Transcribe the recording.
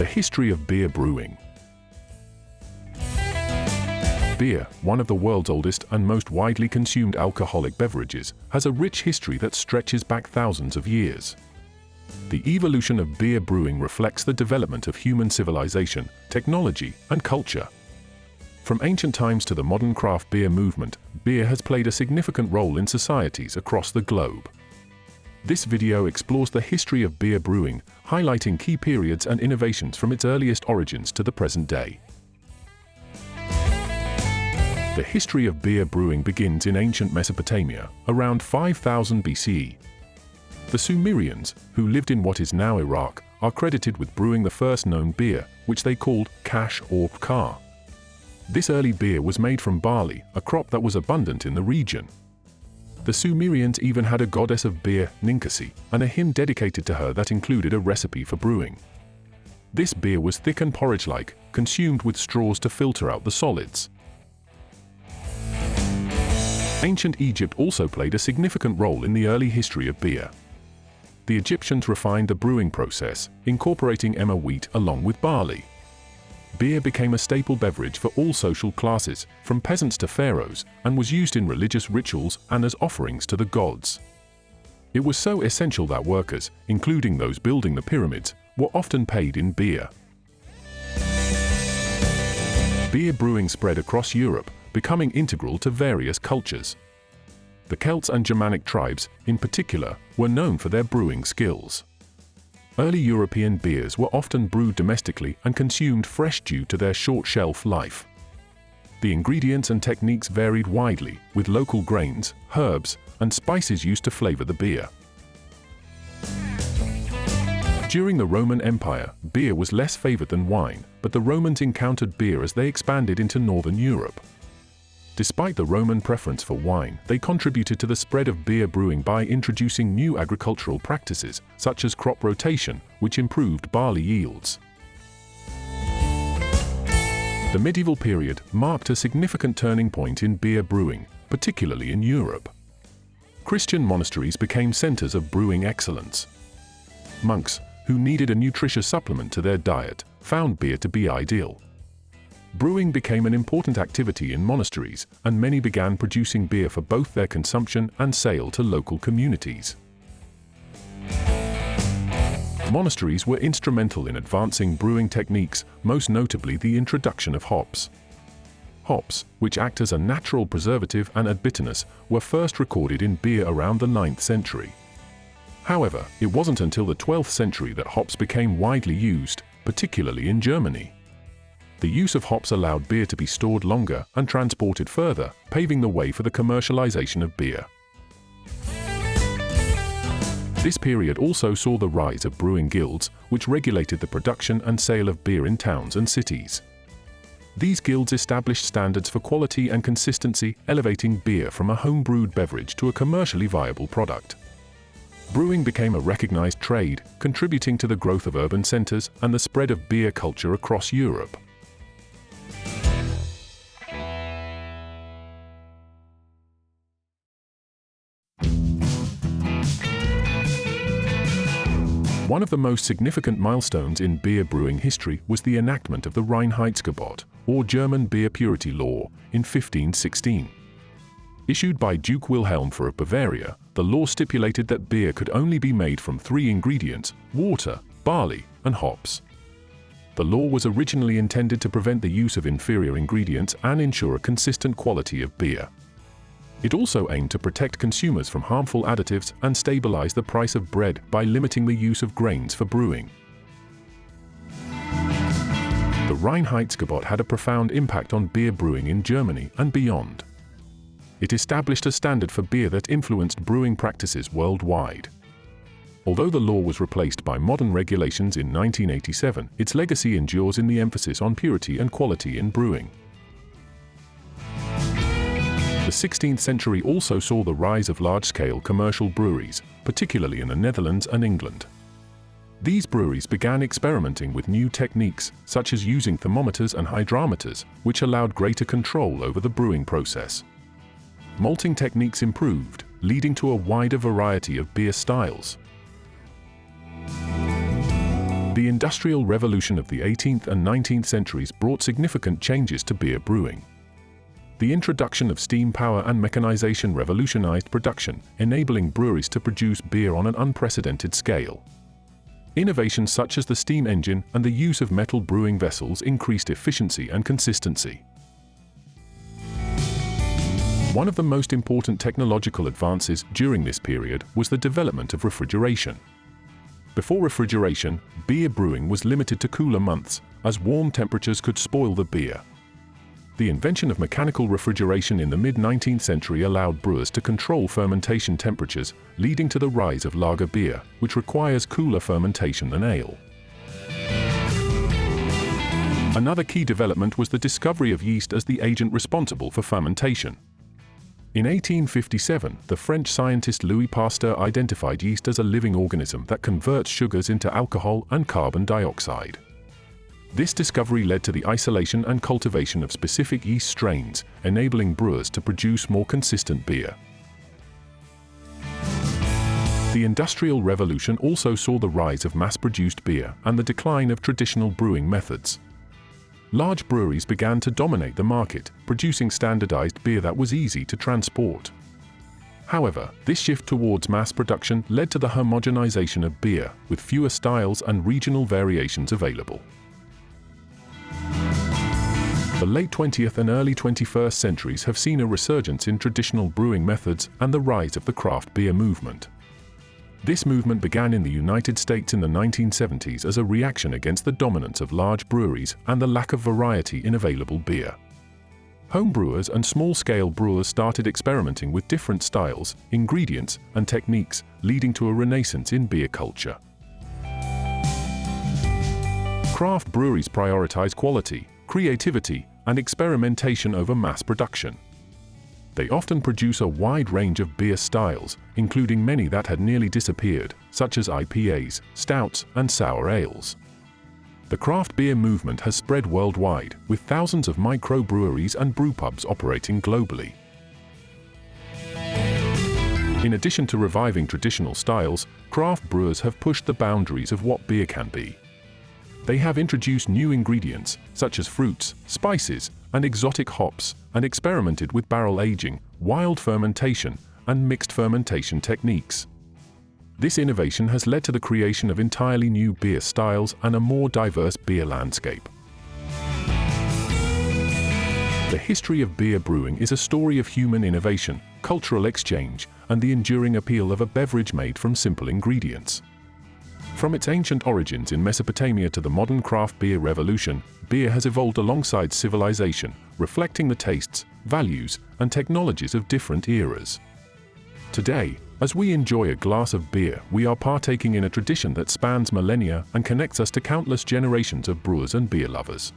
The history of beer brewing. Beer, one of the world's oldest and most widely consumed alcoholic beverages, has a rich history that stretches back thousands of years. The evolution of beer brewing reflects the development of human civilization, technology, and culture. From ancient times to the modern craft beer movement, beer has played a significant role in societies across the globe. This video explores the history of beer brewing, highlighting key periods and innovations from its earliest origins to the present day. The history of beer brewing begins in ancient Mesopotamia, around 5000 BCE. The Sumerians, who lived in what is now Iraq, are credited with brewing the first known beer, which they called kash or kar. This early beer was made from barley, a crop that was abundant in the region. The Sumerians even had a goddess of beer, Ninkasi, and a hymn dedicated to her that included a recipe for brewing. This beer was thick and porridge-like, consumed with straws to filter out the solids. Ancient Egypt also played a significant role in the early history of beer. The Egyptians refined the brewing process, incorporating emmer wheat along with barley. Beer became a staple beverage for all social classes, from peasants to pharaohs, and was used in religious rituals and as offerings to the gods. It was so essential that workers, including those building the pyramids, were often paid in beer. Beer brewing spread across Europe, becoming integral to various cultures. The Celts and Germanic tribes, in particular, were known for their brewing skills. Early European beers were often brewed domestically and consumed fresh due to their short shelf life. The ingredients and techniques varied widely, with local grains, herbs, and spices used to flavor the beer. During the Roman Empire, beer was less favored than wine, but the Romans encountered beer as they expanded into northern Europe. Despite the Roman preference for wine, they contributed to the spread of beer brewing by introducing new agricultural practices, such as crop rotation, which improved barley yields. The medieval period marked a significant turning point in beer brewing, particularly in Europe. Christian monasteries became centers of brewing excellence. Monks, who needed a nutritious supplement to their diet, found beer to be ideal. Brewing became an important activity in monasteries, and many began producing beer for both their consumption and sale to local communities. Monasteries were instrumental in advancing brewing techniques, most notably the introduction of hops. Hops, which act as a natural preservative and add bitterness, were first recorded in beer around the 9th century. However, it wasn't until the 12th century that hops became widely used, particularly in Germany. The use of hops allowed beer to be stored longer and transported further, paving the way for the commercialization of beer. This period also saw the rise of brewing guilds, which regulated the production and sale of beer in towns and cities. These guilds established standards for quality and consistency, elevating beer from a home-brewed beverage to a commercially viable product. Brewing became a recognized trade, contributing to the growth of urban centers and the spread of beer culture across Europe. One of the most significant milestones in beer brewing history was the enactment of the Reinheitsgebot, or German beer purity law, in 1516. Issued by Duke Wilhelm IV of Bavaria, the law stipulated that beer could only be made from 3 ingredients: water, barley, and hops. The law was originally intended to prevent the use of inferior ingredients and ensure a consistent quality of beer. It also aimed to protect consumers from harmful additives and stabilize the price of bread by limiting the use of grains for brewing. The Reinheitsgebot had a profound impact on beer brewing in Germany and beyond. It established a standard for beer that influenced brewing practices worldwide. Although the law was replaced by modern regulations in 1987, its legacy endures in the emphasis on purity and quality in brewing. The 16th century also saw the rise of large-scale commercial breweries, particularly in the Netherlands and England. These breweries began experimenting with new techniques, such as using thermometers and hydrometers, which allowed greater control over the brewing process. Malting techniques improved, leading to a wider variety of beer styles. The Industrial Revolution of the 18th and 19th centuries brought significant changes to beer brewing. The introduction of steam power and mechanization revolutionized production, enabling breweries to produce beer on an unprecedented scale. Innovations such as the steam engine and the use of metal brewing vessels increased efficiency and consistency. One of the most important technological advances during this period was the development of refrigeration. Before refrigeration, beer brewing was limited to cooler months, as warm temperatures could spoil the beer. The invention of mechanical refrigeration in the mid-19th century allowed brewers to control fermentation temperatures, leading to the rise of lager beer, which requires cooler fermentation than ale. Another key development was the discovery of yeast as the agent responsible for fermentation. In 1857, the French scientist Louis Pasteur identified yeast as a living organism that converts sugars into alcohol and carbon dioxide. This discovery led to the isolation and cultivation of specific yeast strains, enabling brewers to produce more consistent beer. The Industrial Revolution also saw the rise of mass-produced beer and the decline of traditional brewing methods. Large breweries began to dominate the market, producing standardized beer that was easy to transport. However, this shift towards mass production led to the homogenization of beer, with fewer styles and regional variations available. The late 20th and early 21st centuries have seen a resurgence in traditional brewing methods and the rise of the craft beer movement. This movement began in the United States in the 1970s as a reaction against the dominance of large breweries and the lack of variety in available beer. Home brewers and small-scale brewers started experimenting with different styles, ingredients, and techniques, leading to a renaissance in beer culture. Craft breweries prioritize quality, creativity, and experimentation over mass production. They often produce a wide range of beer styles, including many that had nearly disappeared, such as IPAs, stouts, and sour ales. The craft beer movement has spread worldwide, with thousands of microbreweries and brewpubs operating globally. In addition to reviving traditional styles, craft brewers have pushed the boundaries of what beer can be. They have introduced new ingredients, such as fruits, spices, and exotic hops, and experimented with barrel aging, wild fermentation, and mixed fermentation techniques. This innovation has led to the creation of entirely new beer styles and a more diverse beer landscape. The history of beer brewing is a story of human innovation, cultural exchange, and the enduring appeal of a beverage made from simple ingredients. From its ancient origins in Mesopotamia to the modern craft beer revolution, beer has evolved alongside civilization, reflecting the tastes, values, and technologies of different eras. Today, as we enjoy a glass of beer, we are partaking in a tradition that spans millennia and connects us to countless generations of brewers and beer lovers.